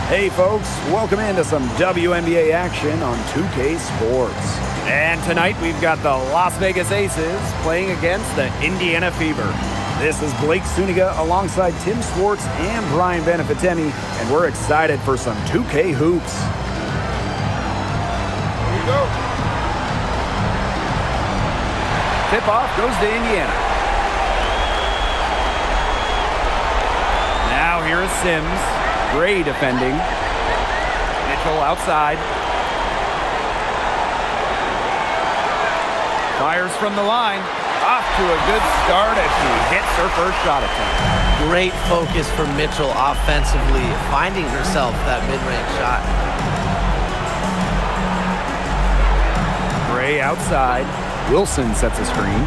Hey folks, welcome into some WNBA action on 2K Sports. And tonight we've got the Las Vegas Aces playing against the Indiana Fever. This is Blake Suniga alongside Tim Swartz and Brian Benefitemi, and we're excited for some 2K hoops. Here we go. Tip-off goes to Indiana. Now here is Sims. Gray defending. Mitchell outside. Fires from the line. Off to a good start as she hits her first shot attempt. Great focus for Mitchell offensively, finding herself that mid-range shot. Gray outside. Wilson sets a screen.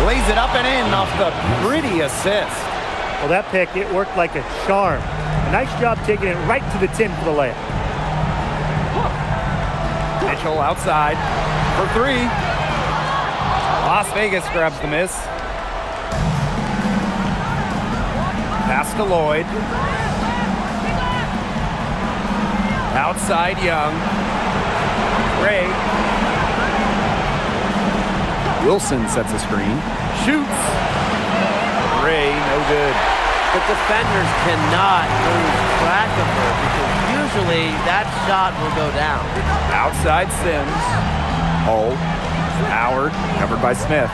Lays it up and in off the pretty assist. Well, that pick, it worked like a charm. A nice job taking it right to the tin for the layup. Mitchell outside for three. Las Vegas grabs the miss. Pass to Lloyd. Outside Young. Gray. Wilson sets a screen. Shoots. Gray, no good. The defenders cannot lose track of her because usually that shot will go down. Outside Sims. Hull. Howard, covered by Smith.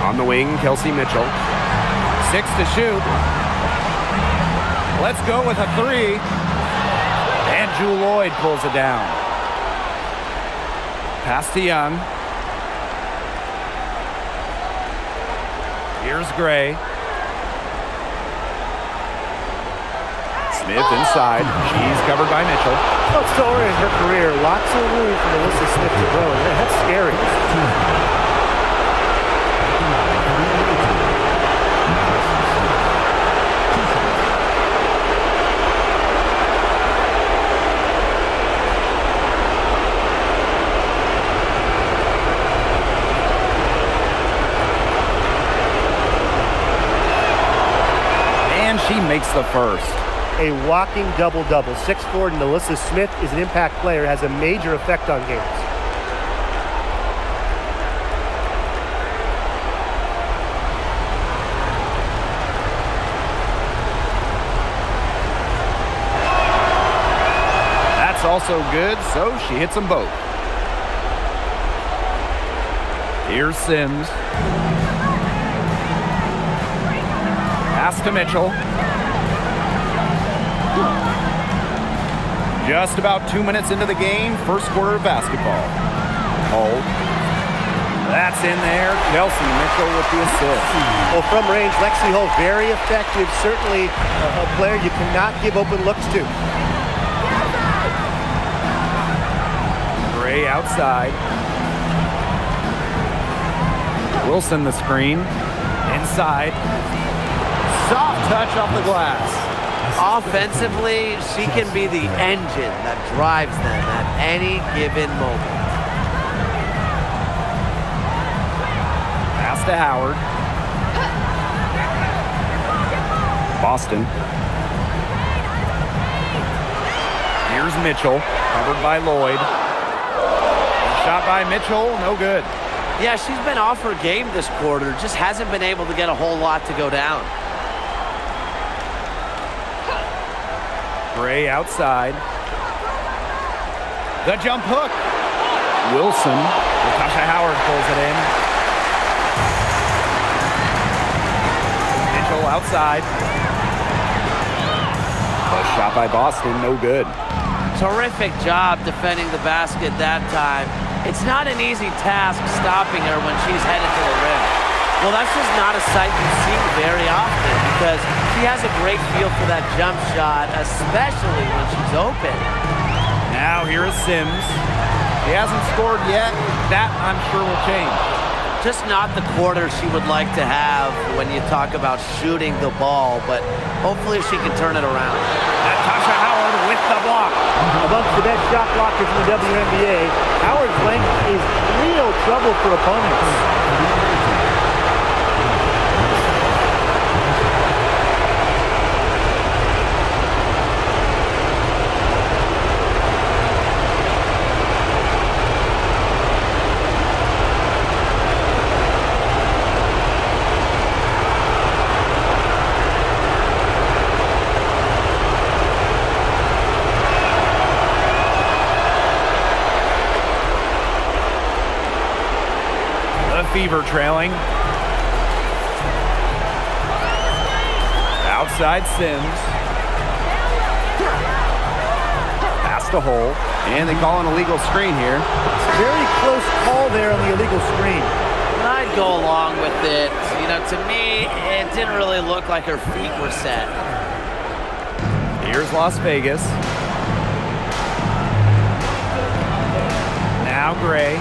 On the wing, Kelsey Mitchell. 6 to shoot. Let's go with a three. And Jewel Lloyd pulls it down. Pass to Young. Here's Gray. Smith inside. She's covered by Mitchell. Well, it's early in her career. Lots of room for Melissa Smith to grow. That's scary. And she makes the first. A walking double-double. 6'4" Melissa Smith is an impact player, has a major effect on games. That's also good, so she hits them both. Here's Sims. Pass to Mitchell. Just about 2 minutes into the game, first quarter of basketball. Hull. That's in there. Kelsey Mitchell with the assist. Well, from range, Lexi Hull, very effective. Certainly a player you cannot give open looks to. Gray outside. Wilson the screen. Inside. Soft touch off the glass. Offensively, she can be the engine that drives them at any given moment. Pass to Howard. Boston. Here's Mitchell, covered by Lloyd. Shot by Mitchell, no good. Yeah, she's been off her game this quarter, just hasn't been able to get a whole lot to go down. Gray outside. The jump hook. Wilson. Natasha Howard pulls it in. Mitchell outside. A shot by Boston, no good. Terrific job defending the basket that time. It's not an easy task stopping her when she's headed to the rim. Well, that's just not a sight you see very often because she has a great feel for that jump shot, especially when she's open. Now here is Sims. He hasn't scored yet. That, I'm sure, will change. Just not the quarter she would like to have when you talk about shooting the ball, but hopefully she can turn it around. Natasha Howard with the block. Amongst the best shot blockers in the WNBA, Howard's length is real trouble for opponents. Fever trailing. Outside Sims. Past the hole. And they call an illegal screen here. Very close call there on the illegal screen. I'd go along with it. You know, to me, it didn't really look like her feet were set. Here's Las Vegas. Now Gray.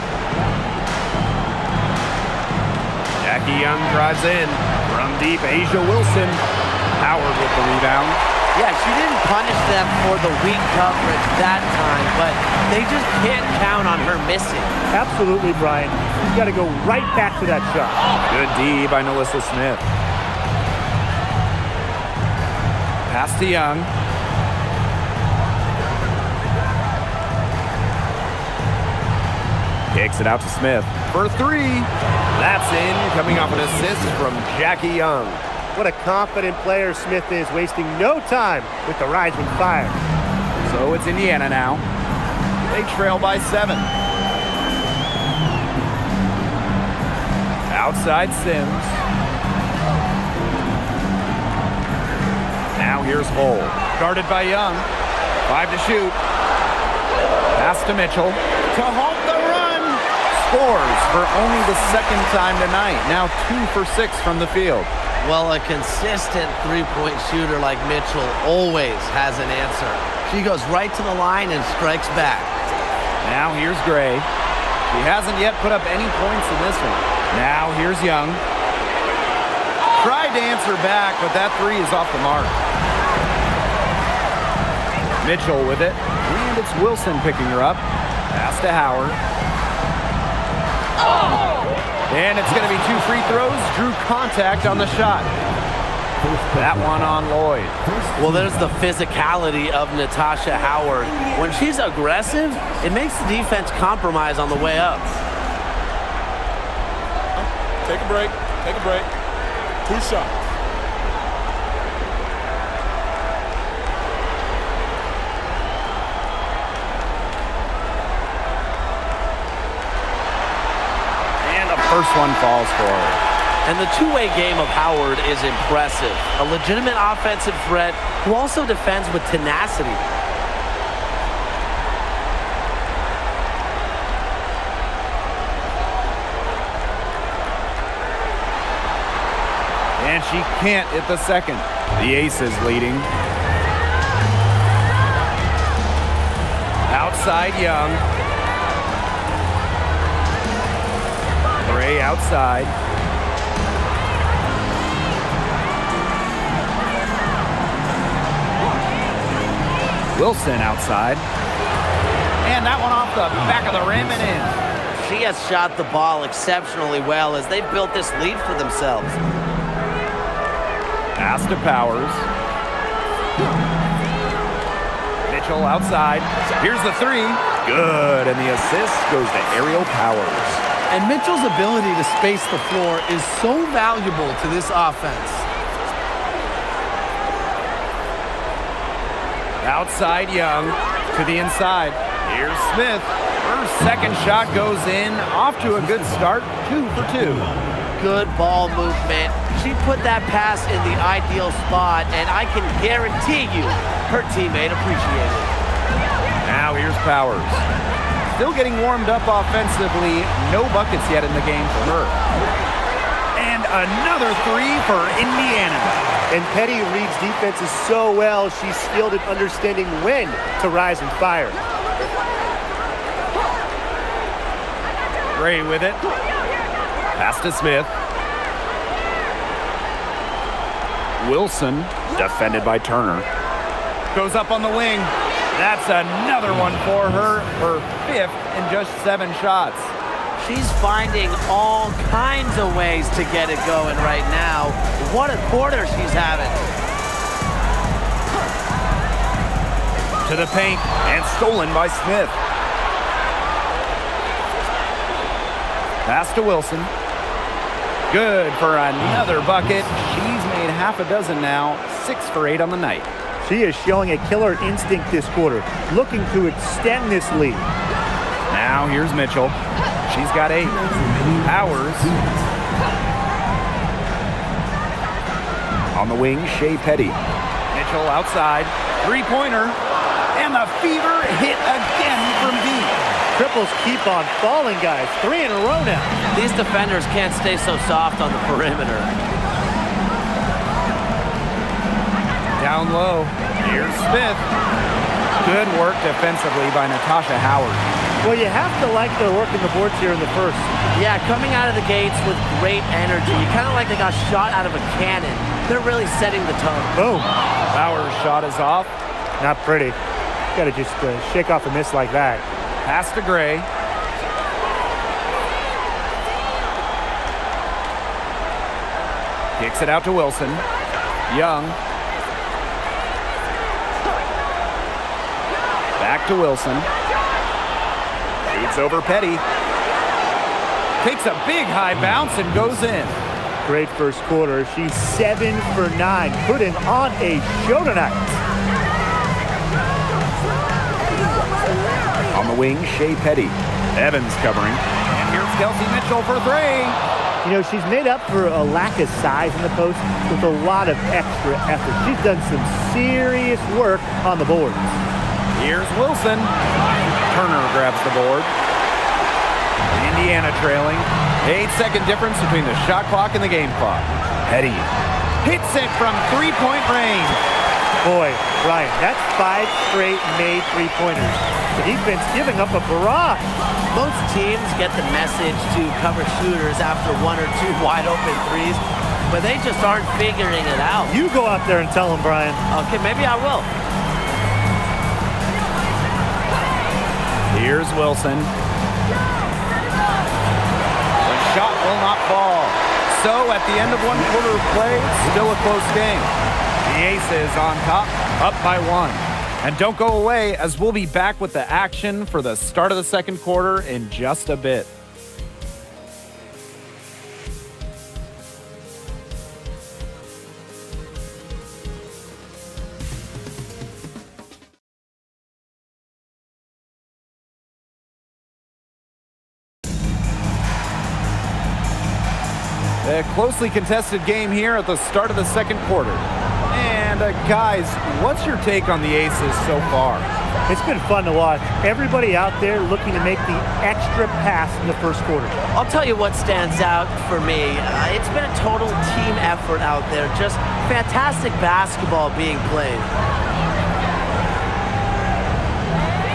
Jackie Young drives in. From deep, Asia Wilson. Howard with the rebound. Yeah, she didn't punish them for the weak coverage that time, but they just can't count on her missing. Absolutely, Brian. You've got to go right back to that shot. Good D by Melissa Smith. Pass to Young. Kicks it out to Smith for three. That's in, coming off an assist from Jackie Young. What a confident player Smith is, wasting no time with the rising fire. So it's Indiana now. They trail by 7. Outside Sims. Now here's Hull. Guarded by Young. 5 to shoot. Pass to Mitchell. To halt the run. Scores for only the second time tonight. Now 2 for 6 from the field. Well, a consistent three-point shooter like Mitchell always has an answer. She goes right to the line and strikes back. Now here's Gray. She hasn't yet put up any points in this one. Now here's Young. Tried to answer back, but that three is off the mark. Mitchell with it. And it's Wilson picking her up. Pass to Howard. And it's going to be 2 free throws. Drew contact on the shot. That one on Lloyd. Well, there's the physicality of Natasha Howard. When she's aggressive, it makes the defense compromise on the way up. Take a break. Take a break. 2 shots. First one falls for her. And the two-way game of Howard is impressive. A legitimate offensive threat who also defends with tenacity. And she can't hit the second. The Aces leading. Outside Young. Gray outside. Wilson outside. And that one off the back of the rim and in. She has shot the ball exceptionally well as they've built this lead for themselves. Pass to Powers. Mitchell outside. Here's the three. Good. And the assist goes to Ariel Powers. And Mitchell's ability to space the floor is so valuable to this offense. Outside Young to the inside. Here's Smith. Her second shot goes in. Off to a good start. 2 for 2. Good ball movement. She put that pass in the ideal spot, and I can guarantee you her teammate appreciated it. Now here's Powers. Still getting warmed up offensively. No buckets yet in the game for her. And another three for Indiana. And Petty reads defenses so well. She's skilled at understanding when to rise and fire. Gray with it. Pass to Smith. Wilson, defended by Turner. Goes up on the wing. That's another one for her. Her 5th in just 7 shots. She's finding all kinds of ways to get it going right now. What a quarter she's having. To the paint and stolen by Smith. Pass to Wilson. Good for another bucket. She's made half a dozen now. 6 for 8 on the night. She is showing a killer instinct this quarter, looking to extend this lead. Now here's Mitchell. She's got 8. Powers. On the wing, Shea Petty. Mitchell outside. Three-pointer. And the fever hit again from deep. Triples keep on falling, guys. 3 in a row now. These defenders can't stay so soft on the perimeter. Down low. Here's Smith. Good work defensively by Natasha Howard. Well, you have to like their work in the boards here in the first. Yeah, coming out of the gates with great energy. Kind of like they got shot out of a cannon. They're really setting the tone. Boom. Bauer's shot is off. Not pretty. Got to just shake off a miss like that. Pass to Gray. Kicks it out to Wilson. Young. Back to Wilson. Shoots over Petty. Takes a big high bounce and goes in. Great first quarter. She's 7 for 9. Putting on a show tonight. On the wing, Shea Petty. Evans covering. And here's Kelsey Mitchell for 3. You know, she's made up for a lack of size in the post with a lot of extra effort. She's done some serious work on the boards. Here's Wilson. Turner grabs the board. Indiana trailing. 8-second difference between the shot clock and the game clock. Petty hits it from three-point range. Boy, Ryan, that's 5 straight made three-pointers. The defense giving up a barrage. Most teams get the message to cover shooters after 1 or 2 wide open threes, but they just aren't figuring it out. You go out there and tell them, Brian. Okay, maybe I will. Here's Wilson. The shot will not fall. So at the end of 1 quarter of play, still a close game. The Aces on top, up by 1. And don't go away, as we'll be back with the action for the start of the second quarter in just a bit. A closely contested game here at the start of the second quarter. And guys, what's your take on the Aces so far? It's been fun to watch. Everybody out there looking to make the extra pass in the first quarter. I'll tell you what stands out for me. It's been a total team effort out there. Just fantastic basketball being played.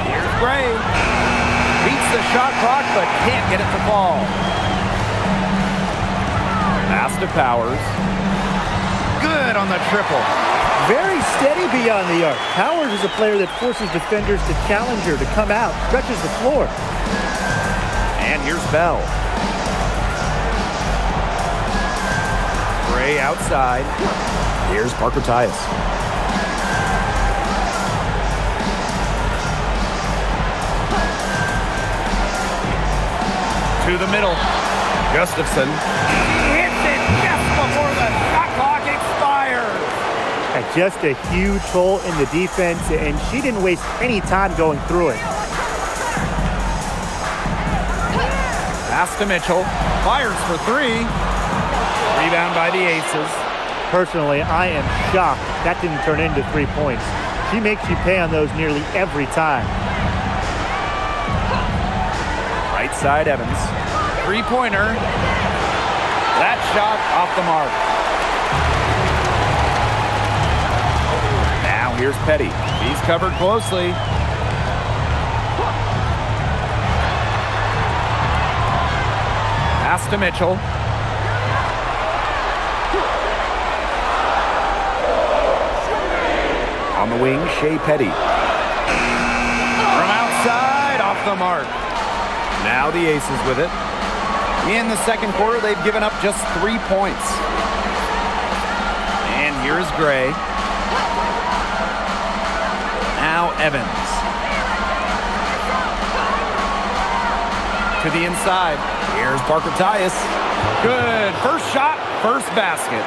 Here's Gray. Beats the shot clock, but can't get it to fall. Pass to Powers. Good on the triple. Very steady beyond the arc. Powers is a player that forces defenders to challenge her, to come out, stretches the floor. And here's Bell. Gray outside. Here's Parker Tyus. To the middle. Gustafson. Hits it just before the shot clock expires. Just a huge hole in the defense, and she didn't waste any time going through it. Pass to Mitchell. Fires for 3. Rebound by the Aces. Personally, I am shocked that didn't turn into 3 points. She makes you pay on those nearly every time. Right side, Evans. Three-pointer. That shot off the mark. Now here's Petty. He's covered closely. Pass to Mitchell. On the wing, Shea Petty. From outside, off the mark. Now the Aces with it. In the second quarter, they've given up just 3 points. And here's Gray. Now Evans. To the inside. Here's Parker Tyus. Good. First shot, first basket.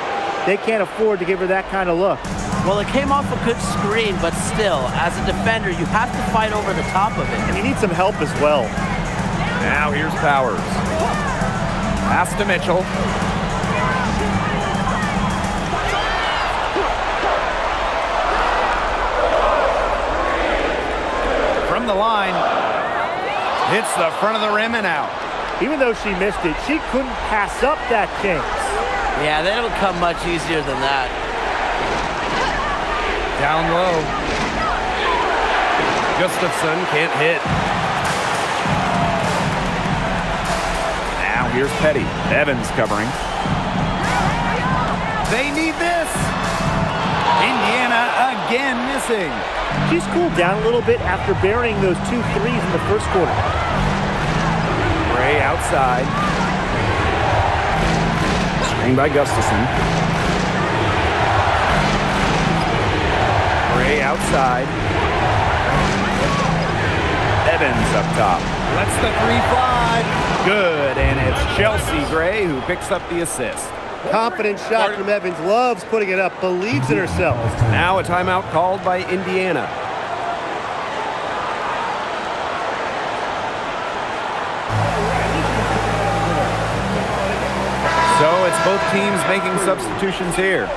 They can't afford to give her that kind of look. Well, it came off a good screen, but still, as a defender, you have to fight over the top of it. And you need some help as well. Now here's Powers. Pass to Mitchell. From the line. Hits the front of the rim and out. Even though she missed it, she couldn't pass up that chance. Yeah, they don't come much easier than that. Down low. Gustafson can't hit. Now here's Petty. Evans covering. They need this. Indiana again missing. She's cooled down a little bit after burying those 2 threes in the first quarter. Gray outside. Screen by Gustafson. Gray outside. Evans up top. Lets the 3 fly. Good, and it's Chelsea Gray who picks up the assist. Confident shot from Evans. Loves putting it up. Believes in herself. Now a timeout called by Indiana. So it's both teams making substitutions here.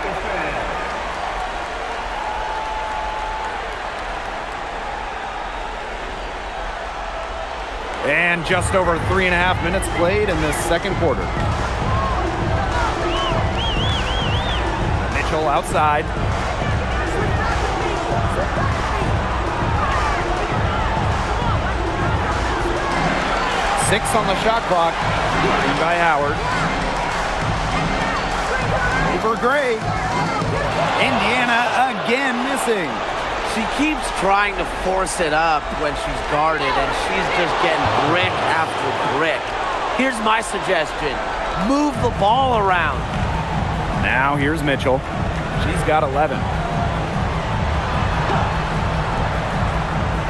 And just over 3.5 minutes played in this second quarter. Mitchell outside. Six on the shot clock. By Howard. Over Gray. Indiana again missing. She keeps trying to force it up when she's guarded, and she's just getting brick after brick. Here's my suggestion. Move the ball around. Now here's Mitchell. She's got 11.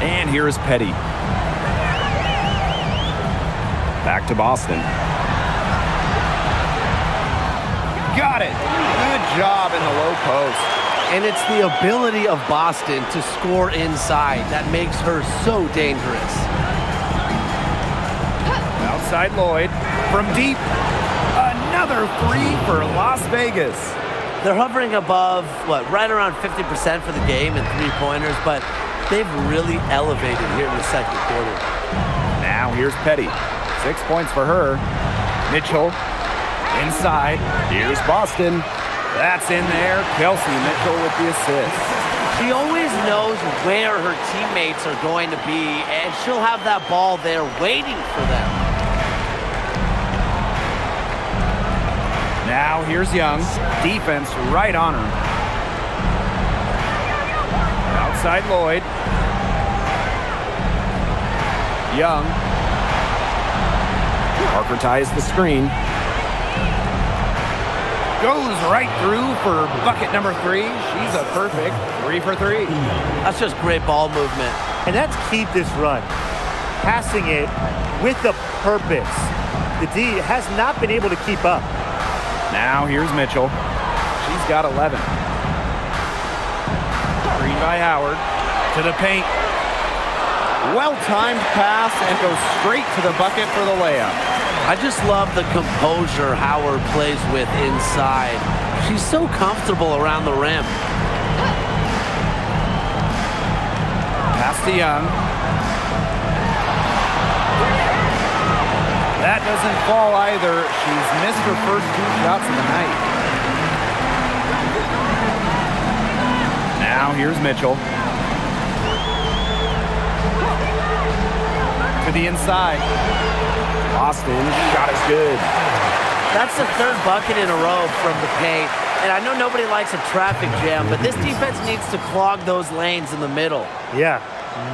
And here's Petty. Back to Boston. Got it. Good job in the low post. And it's the ability of Boston to score inside that makes her so dangerous. Outside Lloyd. From deep. Another 3 for Las Vegas. They're hovering above, right around 50% for the game in three-pointers, but they've really elevated here in the second quarter. Now here's Petty. 6 points for her. Mitchell inside. Here's Boston. That's in there. Kelsey Mitchell with the assist. She always knows where her teammates are going to be, and she'll have that ball there waiting for them. Now here's Young. Defense right on her. Outside Lloyd. Young. Parker ties the screen. Goes right through for bucket number 3. She's a perfect 3 for 3. That's just great ball movement. And that's key this run. Passing it with a purpose. The D has not been able to keep up. Now here's Mitchell. She's got 11. Screen by Howard. To the paint. Well-timed pass and goes straight to the bucket for the layup. I just love the composure Howard plays with inside. She's so comfortable around the rim. Pass to Young. That doesn't fall either. She's missed her first 2 shots of the night. Now here's Mitchell. To the inside. Boston shot is good. That's the 3rd bucket in a row from the paint. And I know nobody likes a traffic jam, but this defense needs to clog those lanes in the middle. Yeah,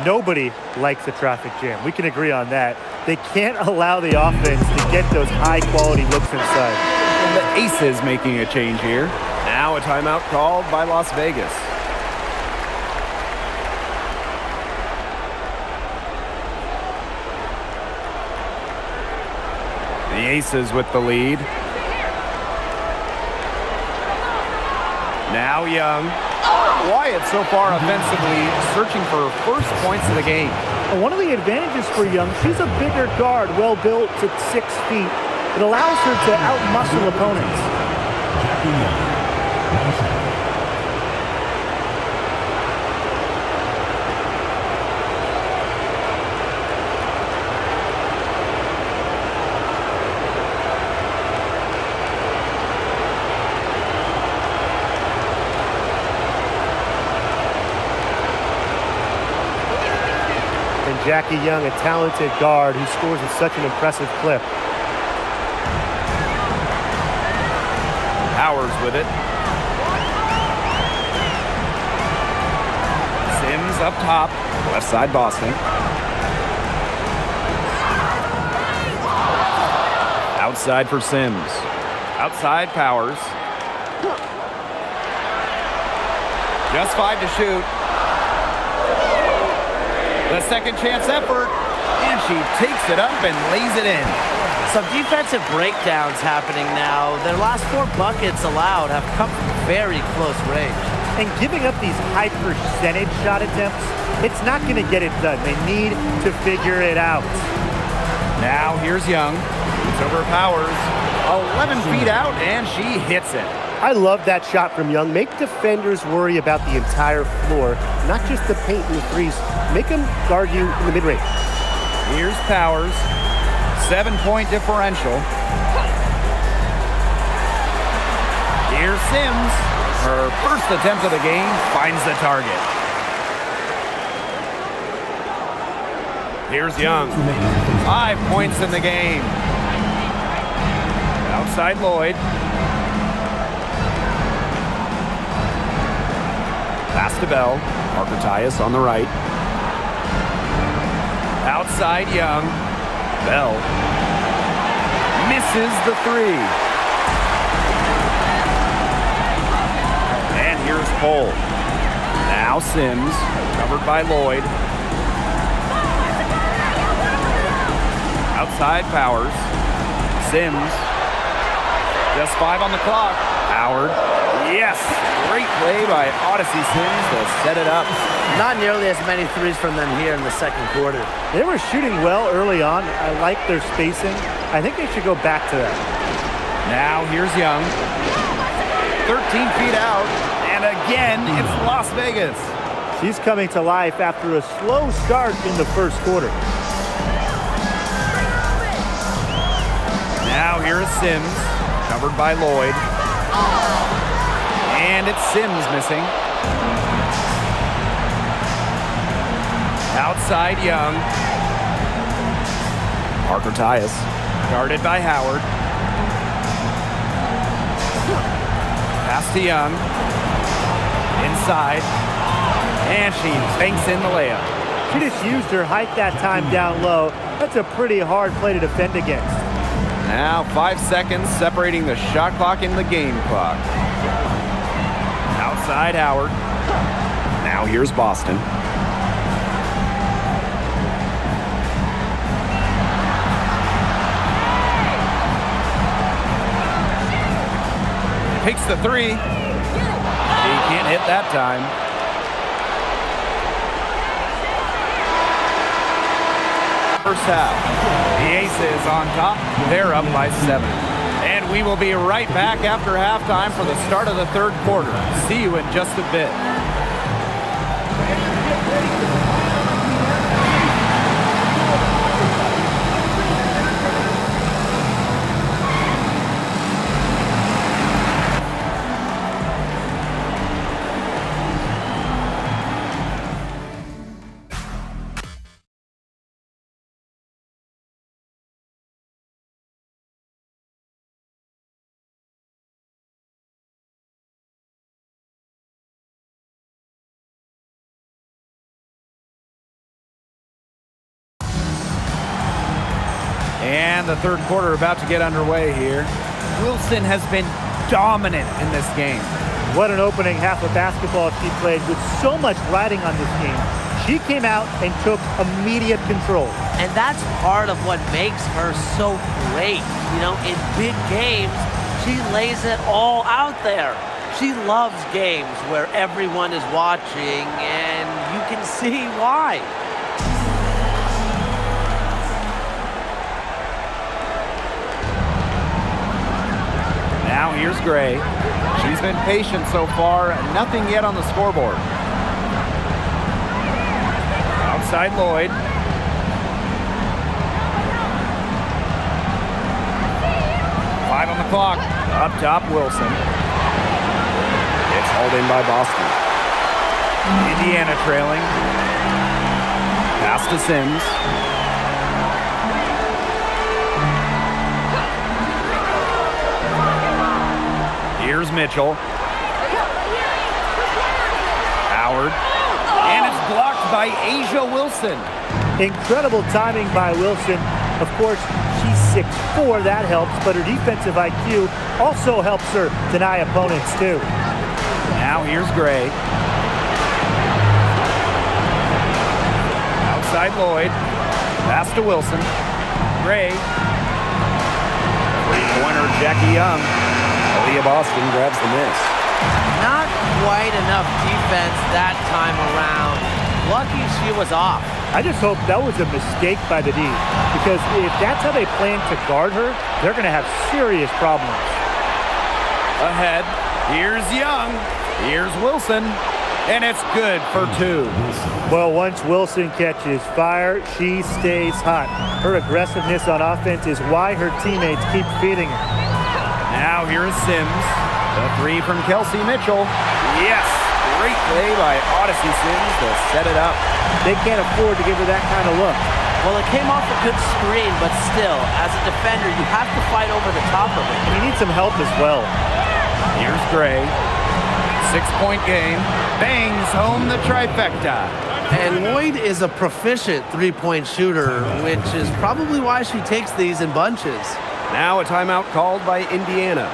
nobody likes a traffic jam. We can agree on that. They can't allow the offense to get those high-quality looks inside. And the Aces making a change here. Now a timeout called by Las Vegas. The Aces with the lead. Now Young. Wyatt so far offensively searching for her first points of the game. And one of the advantages for Young, she's a bigger guard, well built at 6 feet. It allows her to outmuscle opponents. Jackie Young, a talented guard who scores at such an impressive clip. Powers with it. Sims up top. Left side Boston. Outside for Sims. Outside Powers. Just 5 to shoot. The second chance effort, and she takes it up and lays it in. Some defensive breakdowns happening now. Their last 4 buckets allowed have come from very close range. And giving up these high percentage shot attempts, it's not going to get it done. They need to figure it out. Now here's Young. It's over Powers. 11 feet out, and she hits it. I love that shot from Young. Make defenders worry about the entire floor, not just the paint and the threes. Make them guard you in the mid-range. Here's Powers. 7-point differential. Here's Sims. Her first attempt of the game finds the target. Here's Young. 5 points in the game. Outside Lloyd. Pass to Bell. Parker Tyus on the right. Outside Young. Bell. Misses the 3. And here's Cole. Now Sims. Covered by Lloyd. Outside Powers. Sims. Just 5 on the clock. Howard. Yes. Great play by Odyssey Sims to set it up. Not nearly as many threes from them here in the second quarter. They were shooting well early on. I like their spacing. I think they should go back to that. Now here's Young. 13 feet out. And again, it's Las Vegas. She's coming to life after a slow start in the first quarter. Now here's Sims. Covered by Lloyd. And it's Sims missing. Outside Young. Parker Tyus. Guarded by Howard. Pass to Young. Inside. And she banks in the layup. She just used her height that time down low. That's a pretty hard play to defend against. Now 5 seconds separating the shot clock and the game clock. Outside Howard. Now here's Boston. Takes the 3. He can't hit that time. First half. The Aces on top. They're up by 7. And we will be right back after halftime for the start of the third quarter. See you in just a bit. And the third quarter about to get underway here. Wilson has been dominant in this game. What an opening half of basketball she played with so much riding on this game. She came out and took immediate control. And that's part of what makes her so great. You know, in big games, she lays it all out there. She loves games where everyone is watching, and you can see why. Now here's Gray. She's been patient so far, nothing yet on the scoreboard. Outside Lloyd. Five on the clock. Up top, Wilson. It's hauled in by Boston. Indiana trailing. Pass to Sims. Here's Mitchell. Howard. And it's blocked by Asia Wilson. Incredible timing by Wilson. Of course, she's 6'4", that helps, but her defensive IQ also helps her deny opponents too. Now here's Gray. Outside Lloyd. Pass to Wilson. Gray. Three-pointer Jackie Young. Aaliyah Boston grabs the miss. Not quite enough defense that time around. Lucky she was off. I just hope that was a mistake by the D, because if that's how they plan to guard her, they're going to have serious problems. Ahead. Here's Young. Here's Wilson. And it's good for two. Well, once Wilson catches fire, she stays hot. Her aggressiveness on offense is why her teammates keep feeding her. Now here's Sims. The three from Kelsey Mitchell. Yes! Great play by Odyssey Sims to set it up. They can't afford to give her that kind of look. Well, it came off a good screen, but still, as a defender, you have to fight over the top of it. And you need some help as well. Here's Gray. 6-point game. Bangs home the trifecta. And Lloyd is a proficient three-point shooter, which is probably why she takes these in bunches. Now a timeout called by Indiana.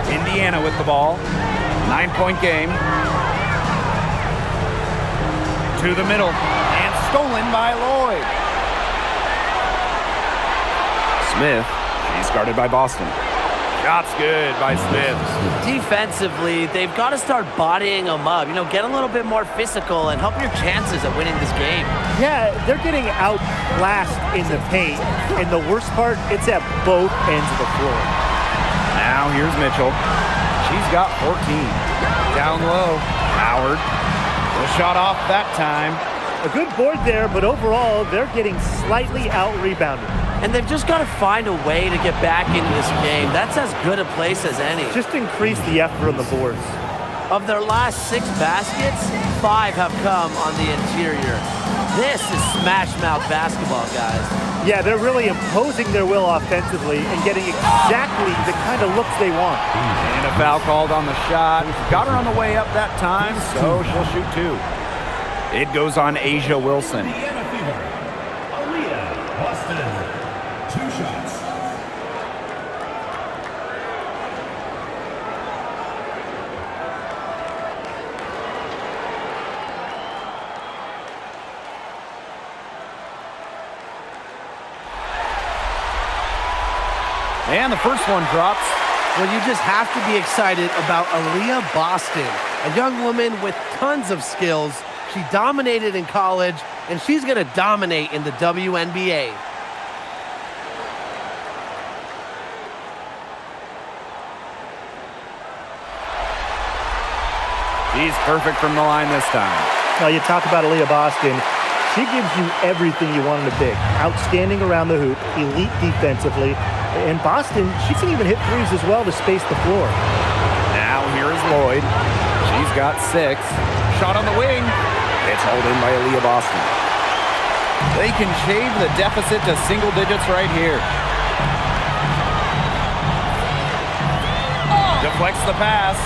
Indiana with the ball. 9-point game. To the middle. And stolen by Lloyd. Smith. She's guarded by Boston. Shot's good by Smith. Defensively, they've got to start bodying them up. You know, get a little bit more physical and help your chances at winning this game. Yeah, they're getting outclassed in the paint. And the worst part, it's at both ends of the floor. Now here's Mitchell. She's got 14. Down low. Howard. The shot off that time. A good board there, but overall, they're getting slightly out-rebounded. And they've just got to find a way to get back into this game. That's as good a place as any. Just increase the effort on the boards. Of their last 6 baskets, 5 have come on the interior. This is smash-mouth basketball, guys. Yeah, they're really imposing their will offensively and getting exactly the kind of looks they want. And a foul called on the shot. Got her on the way up that time, so she'll shoot 2. It goes on Asia Wilson. Aaliyah Boston. 2 shots. And the first one drops. Well, you just have to be excited about Aaliyah Boston, a young woman with tons of skills. She dominated in college, and she's going to dominate in the WNBA. She's perfect from the line this time. Now, you talk about Aaliyah Boston. She gives you everything you want in a big. Outstanding around the hoop, elite defensively. And Boston, she can even hit threes as well to space the floor. Now here's Lloyd. She's got 6. Shot on the wing. It's hauled in by Aaliyah Boston. They can shave the deficit to single digits right here. Deflects the pass.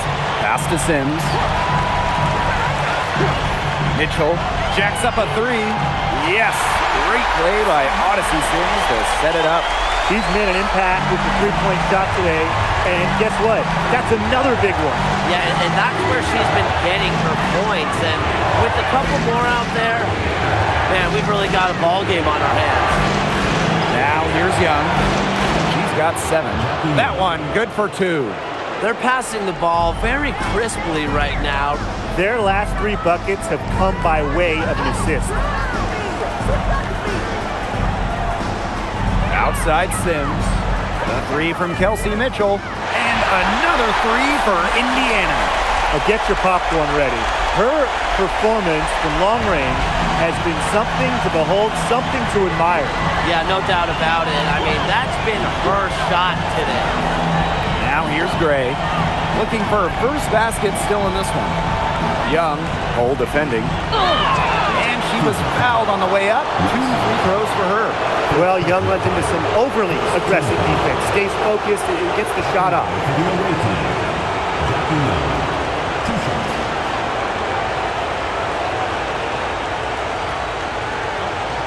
Pass to Sims. Mitchell jacks up a 3. Yes, great play by Odyssey Sims to set it up. She's made an impact with the 3-point shot today. And guess what? That's another big one. Yeah, and that's where she's been getting her points. And with a couple more out there, Man, we've really got a ball game on our hands. Now here's Young. She's got 7. That one, good for 2. They're passing the ball very crisply right now. Their last 3 buckets have come by way of an assist. Outside Sims. The 3 from Kelsey Mitchell. And another 3 for Indiana. Now get your popcorn ready. Her performance from long range has been something to behold, something to admire. Yeah, no doubt about it. I mean, that's been her shot today. Now here's Gray. Looking for her first basket still in this one. Young, Cole defending. And she was fouled on the way up. 2 free throws for her. Well, Young runs into some overly aggressive defense. Stays focused and gets the shot off.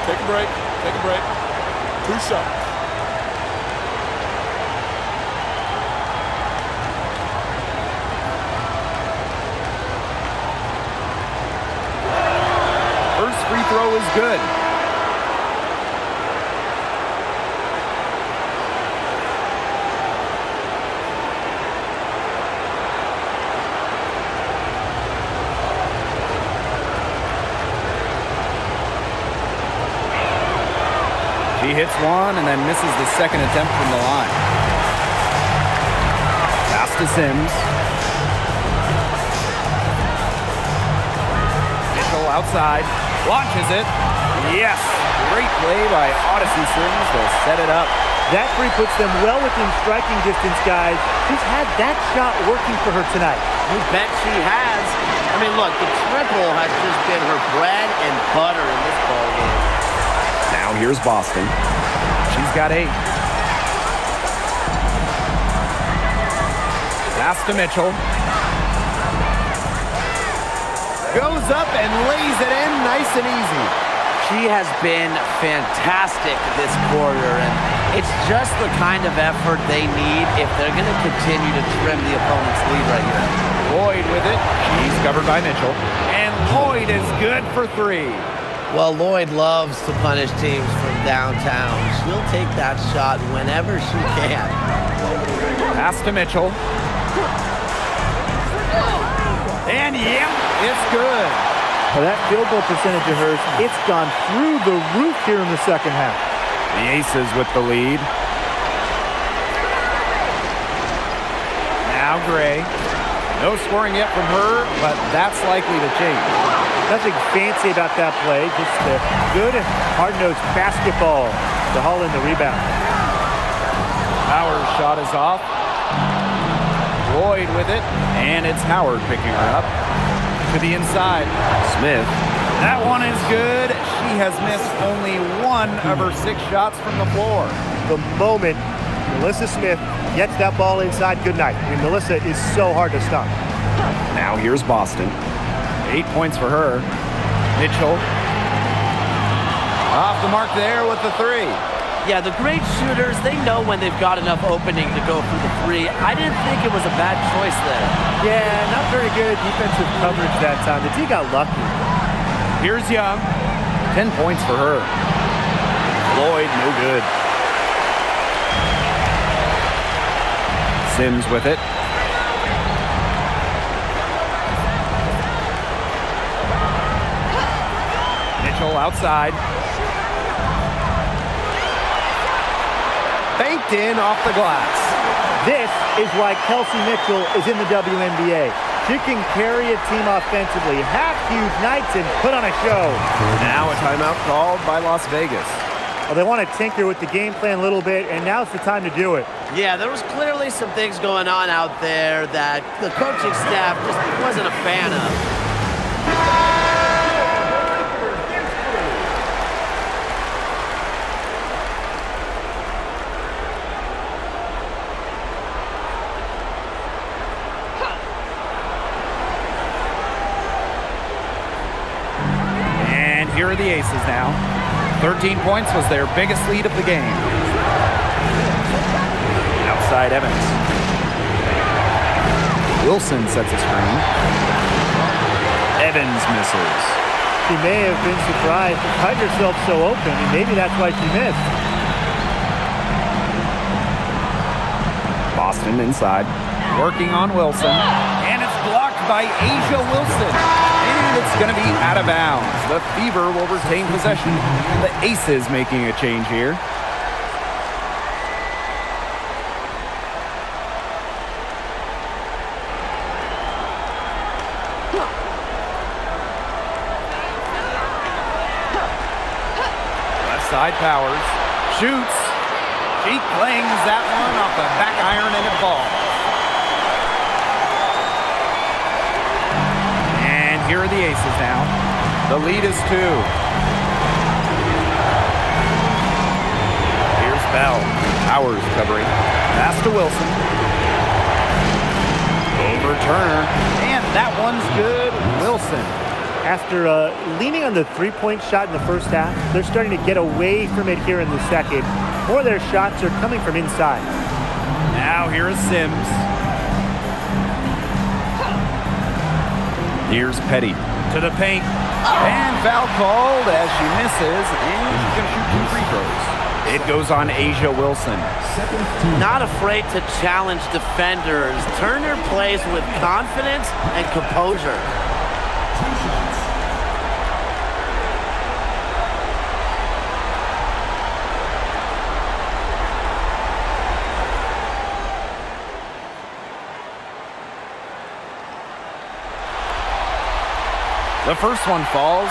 Take a break. Take a break. 2 shots. First free throw is good. She hits one and then misses the second attempt from the line. Pass to Sims. Mitchell outside. Launches it. Yes. Great play by Odyssey Sims to set it up. That 3 puts them well within striking distance, guys. She's had that shot working for her tonight. You bet she has. I mean, look, the triple has just been her bread and butter in this ball game. Now here's Boston. She's got 8. Pass to Mitchell. Goes up and lays it in nice and easy. She has been fantastic this quarter, and it's just the kind of effort they need if they're going to continue to trim the opponent's lead right here. Lloyd with it. She's covered by Mitchell. And Lloyd is good for 3. Well, Lloyd loves to punish teams from downtown. She'll take that shot whenever she can. Pass to Mitchell. And yep, it's good. Well, that field goal percentage of hers, it's gone through the roof here in the second half. The Aces with the lead. Now Gray. No scoring yet from her, but that's likely to change. Nothing fancy about that play, just a good, hard-nosed basketball to haul in the rebound. Howard's shot is off. Lloyd with it, and it's Howard picking her up. To the inside. Smith. That one is good. She has missed only 1 of her 6 shots from the floor. The moment Melissa Smith gets that ball inside, good night. I mean, Melissa is so hard to stop. Now here's Boston. 8 points for her. Mitchell. Off the mark there with the 3. Yeah, the great shooters, they know when they've got enough opening to go for the 3. I didn't think it was a bad choice there. Yeah, not very good defensive coverage that time. The D got lucky. Here's Young. 10 points for her. Lloyd, no good. Sims with it. Mitchell outside. Banked in off the glass. This is why Kelsey Mitchell is in the WNBA. She can carry a team offensively, have huge nights, and put on a show. Now a timeout called by Las Vegas. Well, they want to tinker with the game plan a little bit, and now's the time to do it. Yeah, there was clearly some things going on out there that the coaching staff just wasn't a fan of. Here are the Aces now. 13 points was their biggest lead of the game. Outside Evans. Wilson sets a screen. Evans misses. She may have been surprised to find herself so open, and maybe that's why she missed. Boston inside, working on Wilson, and it's blocked by Asia Wilson. And it's going to be out of bounds. The Fever will retain possession. The Aces making a change here. Side Powers shoots. She clangs that one off the back iron and it falls. And here are the Aces now. The lead is 2. Here's Bell. Powers covering. Pass to Wilson. Over Turner. And that one's good. Wilson. After leaning on the three-point shot in the first half, they're starting to get away from it here in the second. More of their shots are coming from inside. Now here is Sims. Here's Petty to the paint. And foul called as she misses. And she's going to shoot 2 free throws. It goes on Asia Wilson. Not afraid to challenge defenders. Turner plays with confidence and composure. The first one falls.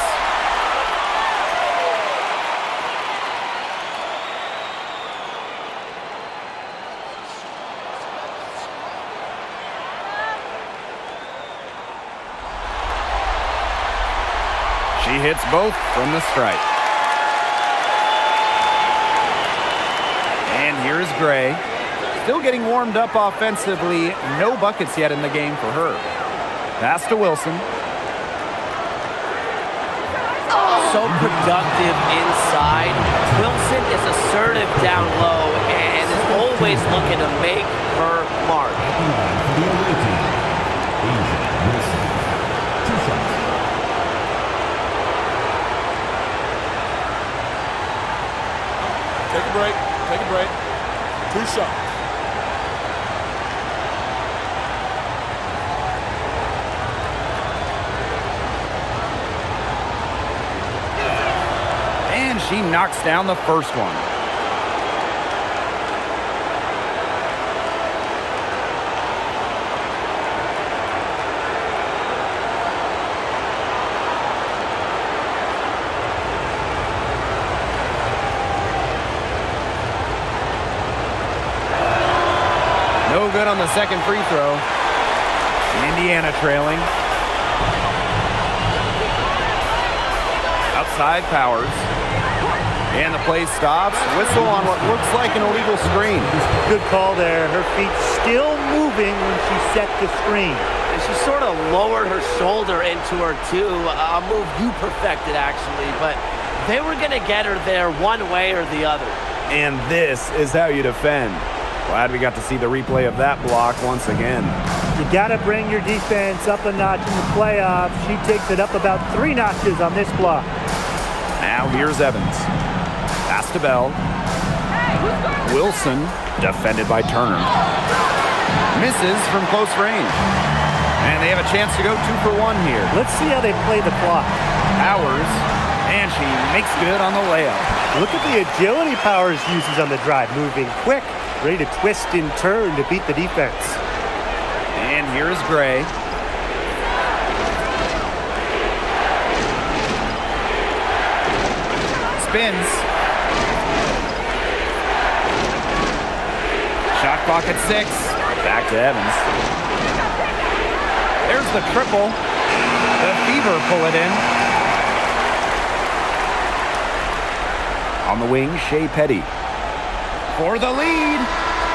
She hits both from the stripe. And here's Gray. Still getting warmed up offensively. No buckets yet in the game for her. Pass to Wilson. So productive inside. Wilson is assertive down low and is always looking to make her mark. Take a break. Take a break. 2 shots. And she knocks down the first one. No good on the second free throw. Indiana trailing. Outside Powers. And the play stops. Whistle on what looks like an illegal screen. Good call there. Her feet still moving when she set the screen. And she sort of lowered her shoulder into her too. A move you perfected actually, but they were going to get her there one way or the other. And this is how you defend. Glad we got to see the replay of that block once again. You got to bring your defense up a notch in the playoffs. She takes it up about 3 notches on this block. Now here's Evans. Pass to Bell. Wilson, defended by Turner. Misses from close range. And they have a chance to go 2 for 1 here. Let's see how they play the clock. Powers, and she makes good on the layup. Look at the agility Powers uses on the drive. Moving quick, ready to twist and turn to beat the defense. And here's Gray. Spins. Shot clock at 6. Back to Evans. There's the triple. The Fever pull it in. On the wing, Shea Petty. For the lead.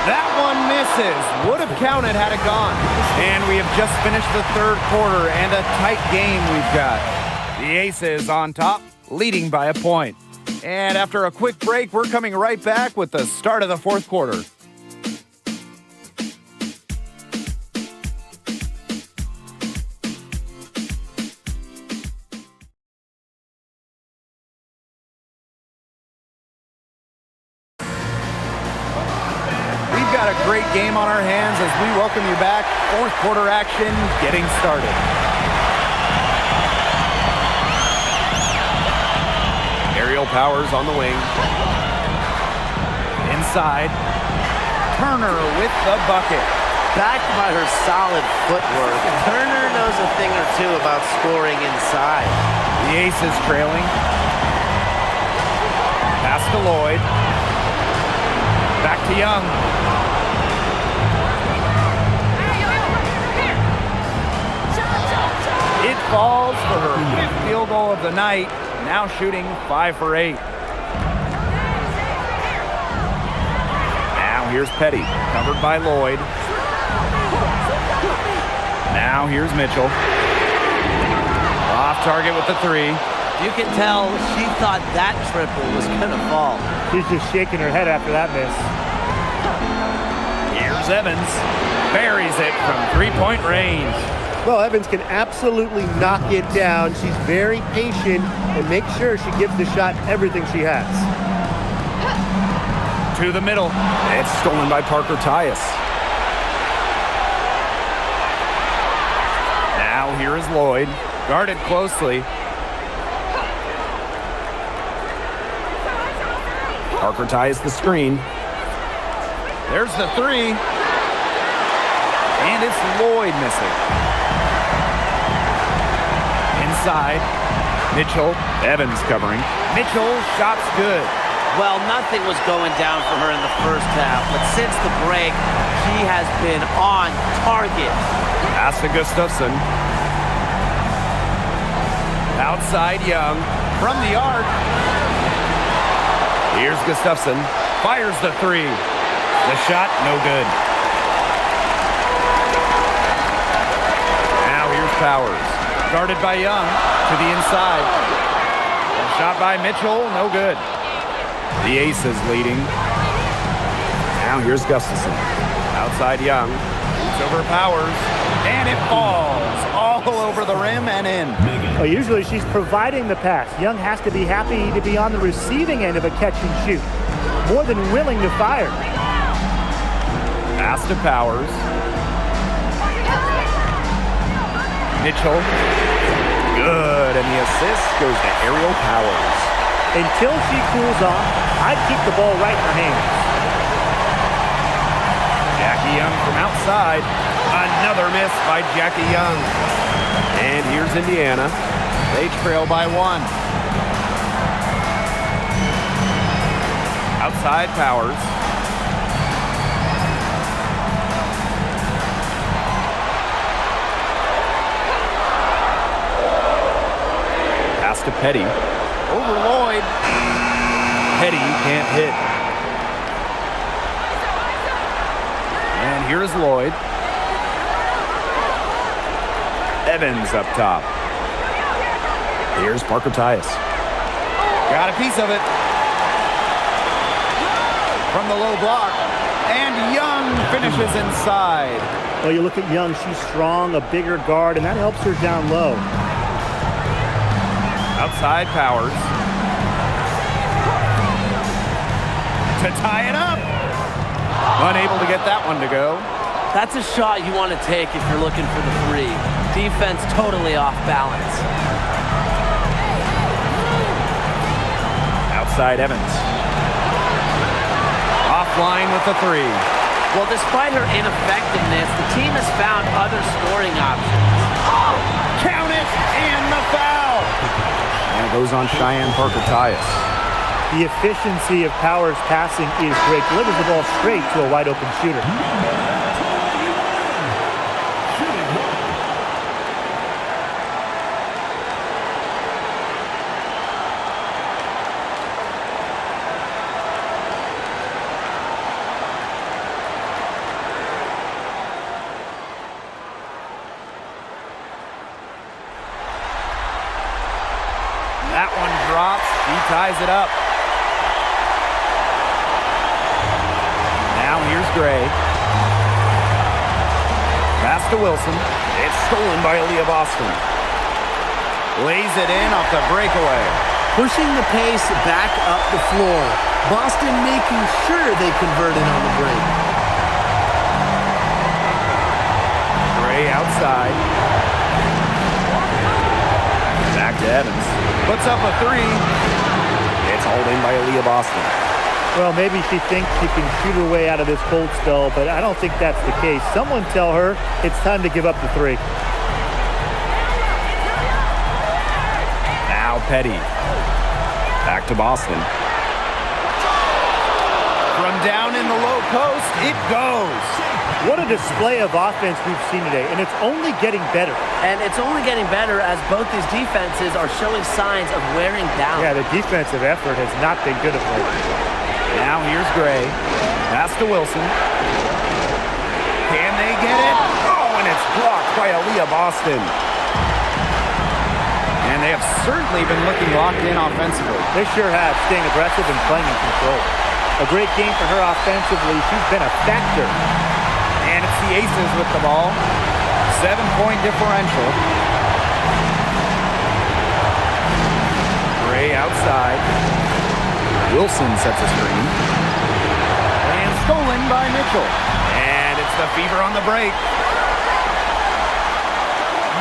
That one misses. Would have counted had it gone. And we have just finished the 3rd quarter and a tight game we've got. The Aces on top, leading by a point. And after a quick break, we're coming right back with the start of the 4th quarter. great game on our hands as we welcome you back. Fourth quarter action getting started. Aerial Powers on the wing. Inside. Turner with the bucket. Backed by her solid footwork, Turner knows a thing or two about scoring inside. The Aces trailing. Pass to Lloyd. Back to Young. It falls for her fifth field goal of the night. Now shooting 5 for 8. Now here's Petty, covered by Lloyd. Now here's Mitchell. Off target with the 3. You can tell she thought that triple was going to fall. She's just shaking her head after that miss. Here's Evans. Buries it from 3-point range. Well, Evans can absolutely knock it down. She's very patient and makes sure she gives the shot everything she has. To the middle. It's stolen by Parker Tyus. Now here is Lloyd. Guarded closely. Parker Tyus the screen. There's the 3. And it's Lloyd missing. Inside. Mitchell. Evans covering. Mitchell, shot's good. Well, nothing was going down for her in the first half, but since the break, she has been on target. Pass to Gustafson. Outside Young. From the arc. Here's Gustafson. Fires the 3. The shot, no good. Now here's Powers. Guarded by Young. To the inside. And shot by Mitchell, no good. The Aces leading. Now here's Gustafson. Outside Young. It's over Powers. And it falls all over the rim and in. Well, usually she's providing the pass. Young has to be happy to be on the receiving end of a catch and shoot. More than willing to fire. Pass to Powers. Mitchell. Good. And the assist goes to Aerial Powers. Until she cools off, I'd keep the ball right in her hands. Jackie Young from outside. Another miss by Jackie Young. And here's Indiana. They trail by 1. Outside Powers. Pass to Petty. Over Lloyd. Petty can't hit. And here's Lloyd. Evans up top. Here's Parker Tyus. Got a piece of it. From the low block. And Young finishes inside. Well, you look at Young, she's strong, a bigger guard, and that helps her down low. Outside Powers. To tie it up. Unable to get that one to go. That's a shot you want to take if you're looking for the 3. Defense totally off balance. Outside Evans. Offline with the 3. Well, despite her ineffectiveness, the team has found other scoring options. Oh, count it, and the foul. And it goes on Cheyenne Parker Tyus. The efficiency of Powers' passing is great. Delivers the ball straight to a wide-open shooter. That one drops. He ties it up. Now here's Gray. Pass to Wilson. It's stolen by Aaliyah Boston. Lays it in off the breakaway. Pushing the pace back up the floor. Boston making sure they converted on the break. Gray outside. Back to Evans. Puts up a three. It's hauled in by Aaliyah Boston. Well, maybe she thinks she can shoot her way out of this cold spell, but I don't think that's the case. Someone tell her it's time to give up the three. Now Petty. Back to Boston. From down in the low post, it goes. What a display of offense we've seen today, and it's only getting better. And it's only getting better as both these defenses are showing signs of wearing down. Yeah, the defensive effort has not been good of late. Now here's Gray. Pass to Wilson. Can they get it? Oh, and it's blocked by Aaliyah Boston. And they have certainly been looking locked in offensively. They sure have, staying aggressive and playing in control. A great game for her offensively. She's been a factor. And it's the Aces with the ball. 7-point differential. Gray outside. Wilson sets a screen. And stolen by Mitchell. And it's the Fever on the break.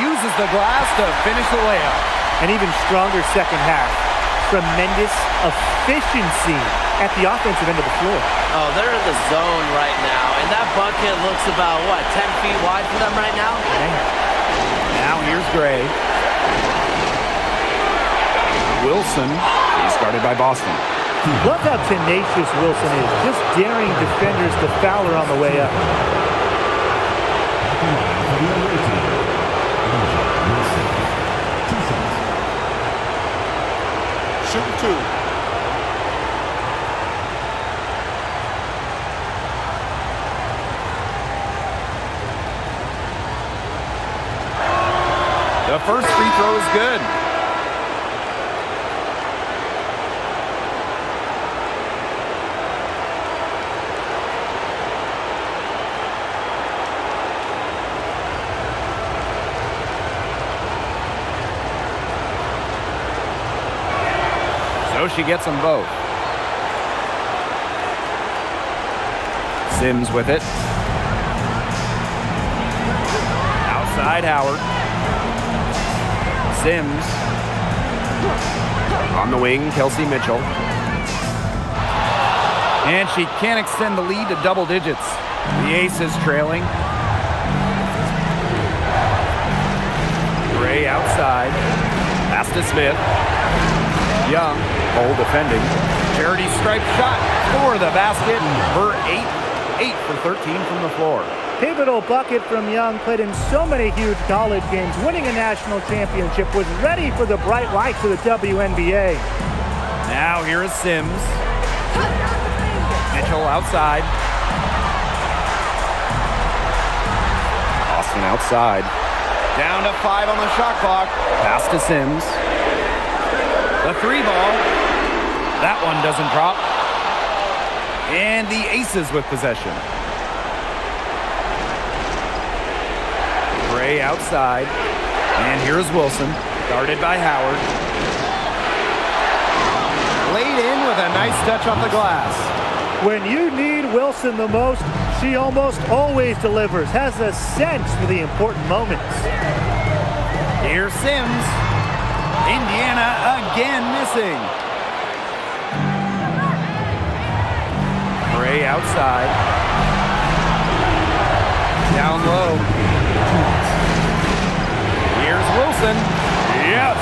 Uses the glass to finish the layup. An even stronger second half. Tremendous efficiency at the offensive end of the floor. Oh, they're in the zone right now. And that bucket looks about, 10 feet wide for them right now? Now here's Gray. Wilson. He's guarded by Boston. Love how tenacious Wilson is. Just daring defenders to foul her on the way up. Shooting two. The first free throw is good. So she gets them both. Sims with it. Outside Howard. Sims. On the wing, Kelsey Mitchell. And she can't extend the lead to double digits. The Aces trailing. Gray outside. Pass to Smith. Young, Cole defending. Charity stripe shot for the basket. Her 8 for 13 from the floor. Pivotal bucket from Young, played in so many huge college games, winning a national championship, was ready for the bright lights of the WNBA. Now here is Sims. Mitchell outside. Austin outside. Down to 5 on the shot clock. Pass to Sims. The three ball. That one doesn't drop. And the Aces with possession. Gray outside. And here's Wilson. Guarded by Howard. Laid in with a nice touch off the glass. When you need Wilson the most, she almost always delivers, has a sense for the important moments. Here's Sims. Indiana again missing. Gray outside. Down low. Here's Wilson. Yes.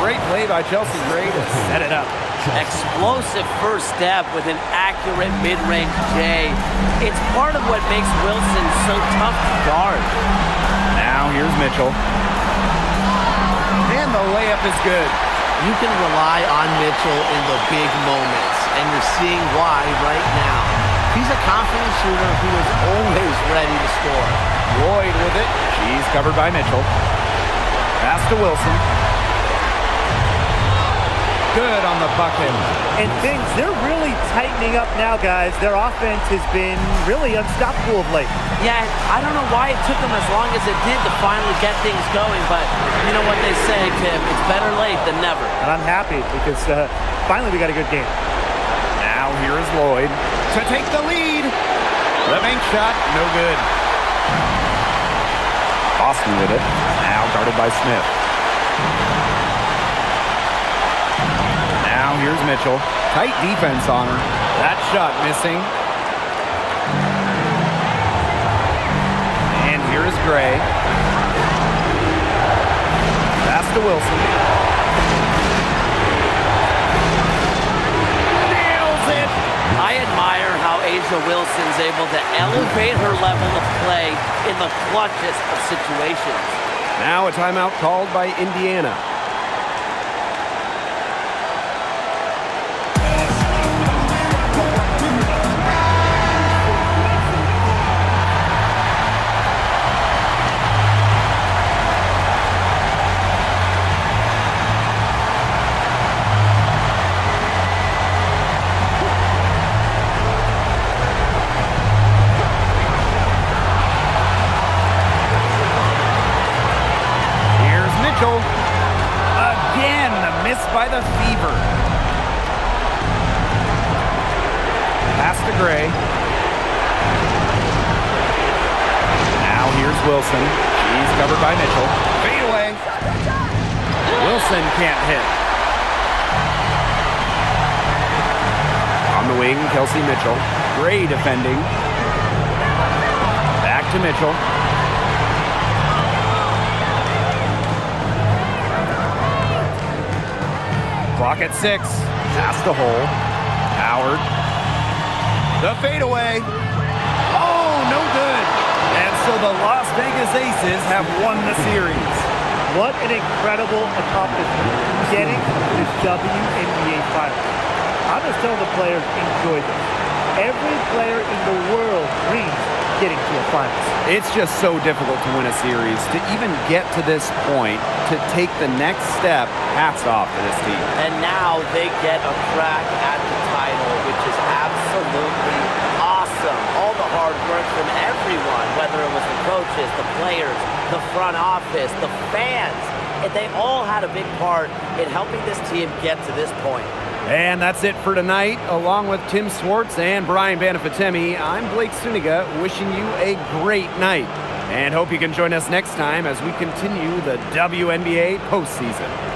Great play by Chelsea Gray to set it up. Explosive first step with an accurate mid-range J. It's part of what makes Wilson so tough to guard. Now here's Mitchell. And the layup is good. You can rely on Mitchell in the big moments, and you're seeing why right now. He's a confident shooter who is always ready to score. Lloyd with it. She's covered by Mitchell. Pass to Wilson. Good on the bucket. And things, they're really tightening up now, guys. Their offense has been really unstoppable of late. Yeah, I don't know why it took them as long as it did to finally get things going, but you know what they say, Tim, it's better late than never. And I'm happy because finally we got a good game. Now here is Lloyd to take the lead. The bank shot, no good. Boston with it. Now guarded by Smith. Now here's Mitchell. Tight defense on her. That shot missing. And here is Gray. Pass to Wilson. Nails it! I admire how A'ja Wilson's able to elevate her level of play in the clutchest of situations. Now a timeout called by Indiana. Again, the miss by the Fever. Pass to Gray. Now here's Wilson. She's covered by Mitchell. Fade away. Wilson can't hit. On the wing, Kelsey Mitchell. Gray defending. Back to Mitchell. Clock at 6. Pass the hole. Howard. The fadeaway. Oh, no good. And so the Las Vegas Aces have won the series. What an incredible accomplishment, getting to this WNBA Finals. I'm just telling the players, enjoy this. Every player in the world dreams getting to a finals. It's just so difficult to win a series. To even get to this point, to take the next step, hats off to this team. And now they get a crack at the title, which is absolutely awesome. All the hard work from everyone, whether it was the coaches, the players, the front office, the fans, and they all had a big part in helping this team get to this point. And that's it for tonight. Along with Tim Swartz and Brian Banafitemi, I'm Blake Suniga, wishing you a great night. And hope you can join us next time as we continue the WNBA postseason.